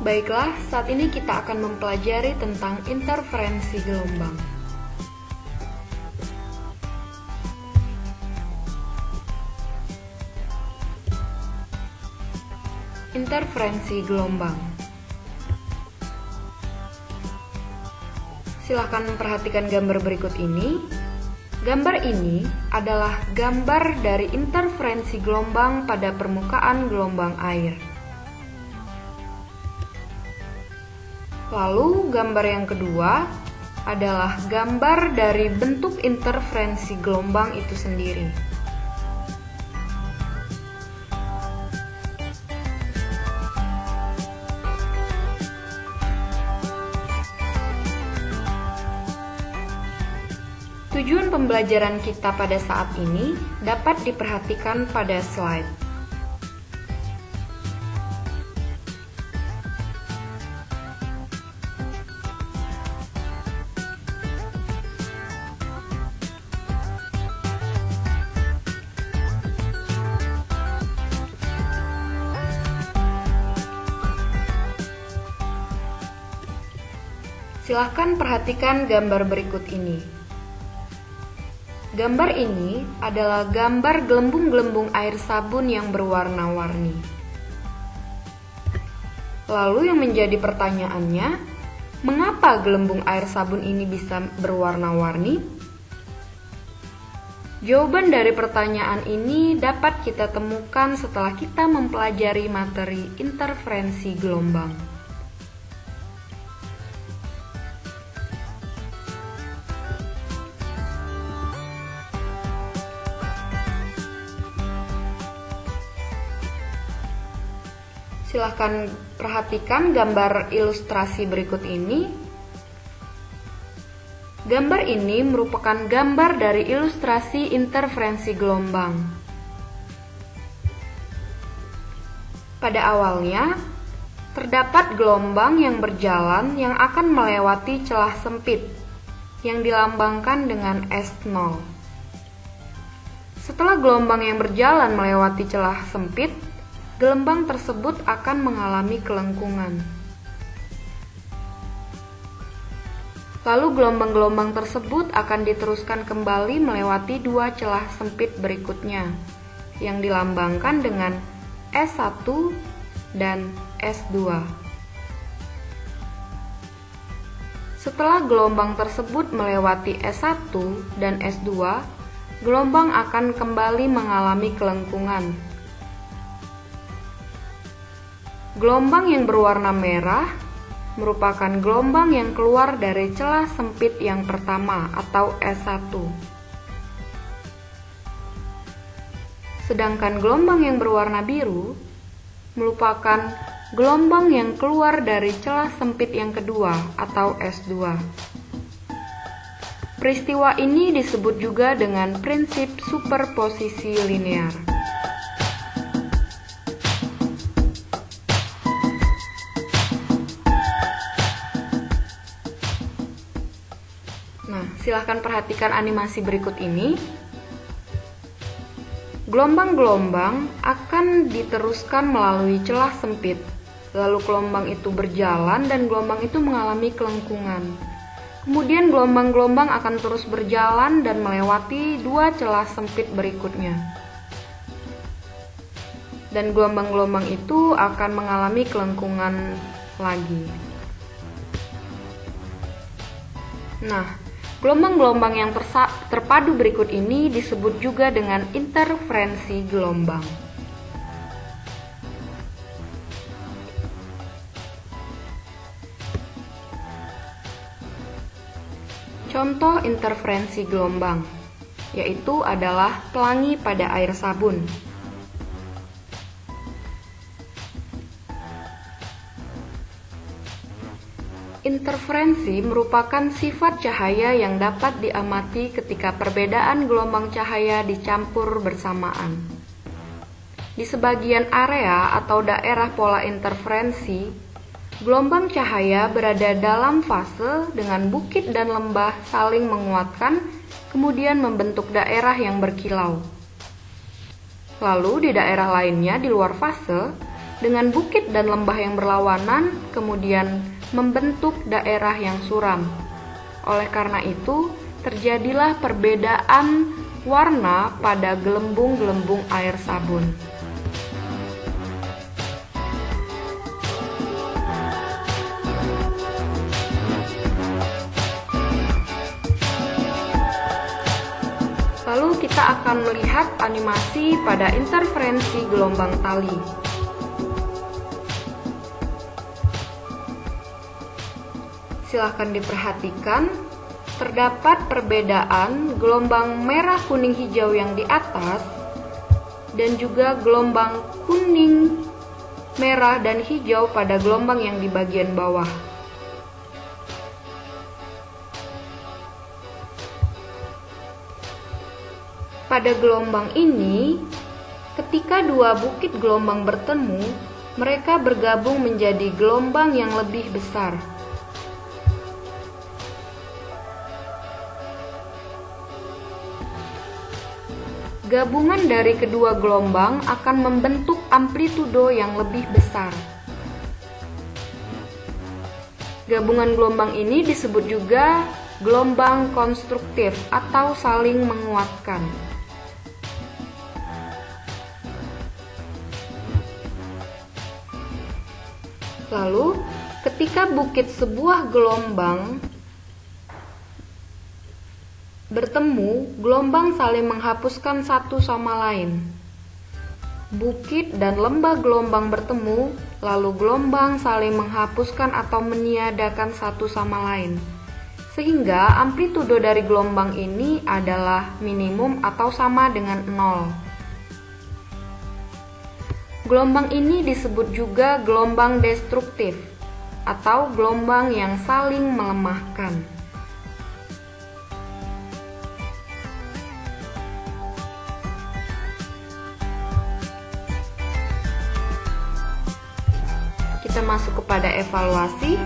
Baiklah, saat ini kita akan mempelajari tentang interferensi gelombang. Interferensi gelombang. Silahkan perhatikan gambar berikut ini. Gambar ini adalah gambar dari interferensi gelombang pada permukaan gelombang air. Lalu gambar yang kedua adalah gambar dari bentuk interferensi gelombang itu sendiri. Tujuan pembelajaran kita pada saat ini dapat diperhatikan pada slide. Silahkan perhatikan gambar berikut ini. Gambar ini adalah gambar gelembung-gelembung air sabun yang berwarna-warni. Lalu yang menjadi pertanyaannya, mengapa gelembung air sabun ini bisa berwarna-warni? Jawaban dari pertanyaan ini dapat kita temukan setelah kita mempelajari materi interferensi gelombang. Silahkan perhatikan gambar ilustrasi berikut ini. Gambar ini merupakan gambar dari ilustrasi interferensi gelombang. Pada awalnya, terdapat gelombang yang berjalan yang akan melewati celah sempit, yang dilambangkan dengan S0. Setelah gelombang yang berjalan melewati celah sempit, gelombang tersebut akan mengalami kelengkungan. Lalu gelombang-gelombang tersebut akan diteruskan kembali melewati dua celah sempit berikutnya, yang dilambangkan dengan S1 dan S2. Setelah gelombang tersebut melewati S1 dan S2, gelombang akan kembali mengalami kelengkungan. Gelombang yang berwarna merah merupakan gelombang yang keluar dari celah sempit yang pertama atau S1. Sedangkan gelombang yang berwarna biru merupakan gelombang yang keluar dari celah sempit yang kedua atau S2. Peristiwa ini disebut juga dengan prinsip superposisi linear. Silahkan perhatikan animasi berikut ini. Gelombang-gelombang akan diteruskan melalui celah sempit. Lalu gelombang itu berjalan dan gelombang itu mengalami kelengkungan. Kemudian gelombang-gelombang akan terus berjalan dan melewati dua celah sempit berikutnya. Dan gelombang-gelombang itu akan mengalami kelengkungan lagi. Gelombang-gelombang yang terpadu berikut ini disebut juga dengan interferensi gelombang. Contoh interferensi gelombang, yaitu adalah pelangi pada air sabun. Interferensi merupakan sifat cahaya yang dapat diamati ketika perbedaan gelombang cahaya dicampur bersamaan. Di sebagian area atau daerah pola interferensi, gelombang cahaya berada dalam fase dengan bukit dan lembah saling menguatkan, kemudian membentuk daerah yang berkilau. Lalu di daerah lainnya di luar fase, dengan bukit dan lembah yang berlawanan, kemudian membentuk daerah yang suram. Oleh karena itu, terjadilah perbedaan warna pada gelembung-gelembung air sabun. Lalu kita akan melihat animasi pada interferensi gelombang tali. Silahkan diperhatikan, terdapat perbedaan gelombang merah, kuning, hijau yang di atas dan juga gelombang kuning, merah, dan hijau pada gelombang yang di bagian bawah. Pada gelombang ini, ketika dua bukit gelombang bertemu, mereka bergabung menjadi gelombang yang lebih besar. Gabungan dari kedua gelombang akan membentuk amplitudo yang lebih besar. Gabungan gelombang ini disebut juga gelombang konstruktif atau saling menguatkan. Lalu, ketika bukit sebuah gelombang bertemu, gelombang saling menghapuskan satu sama lain. Bukit dan lembah gelombang bertemu, lalu gelombang saling menghapuskan atau meniadakan satu sama lain. Sehingga amplitudo dari gelombang ini adalah minimum atau sama dengan 0. Gelombang ini disebut juga gelombang destruktif atau gelombang yang saling melemahkan. Kita masuk kepada evaluasi.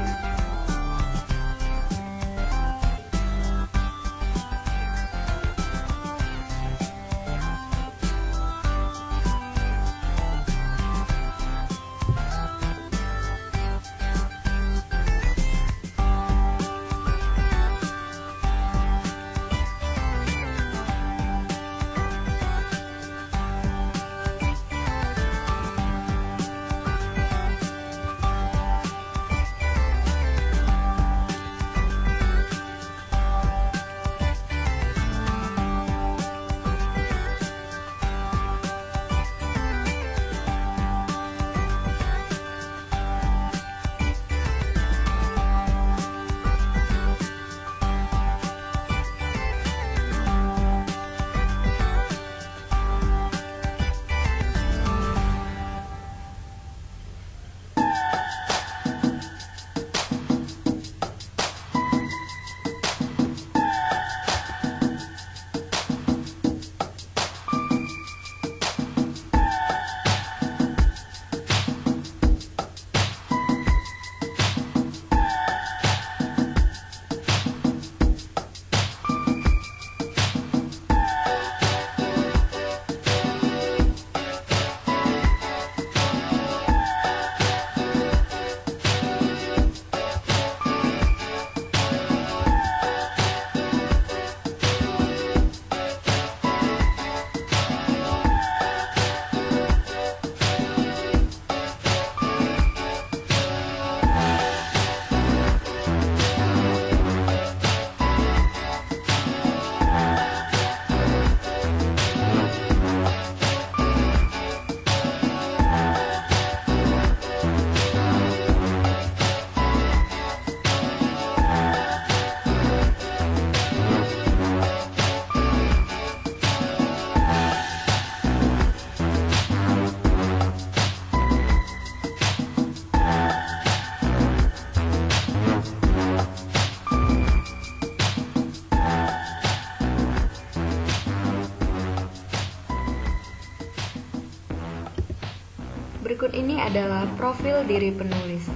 Berikut ini adalah profil diri penulis.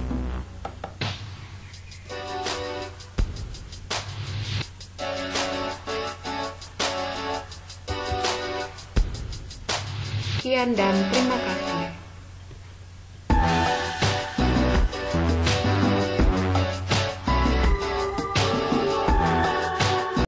Sekian dan terima kasih.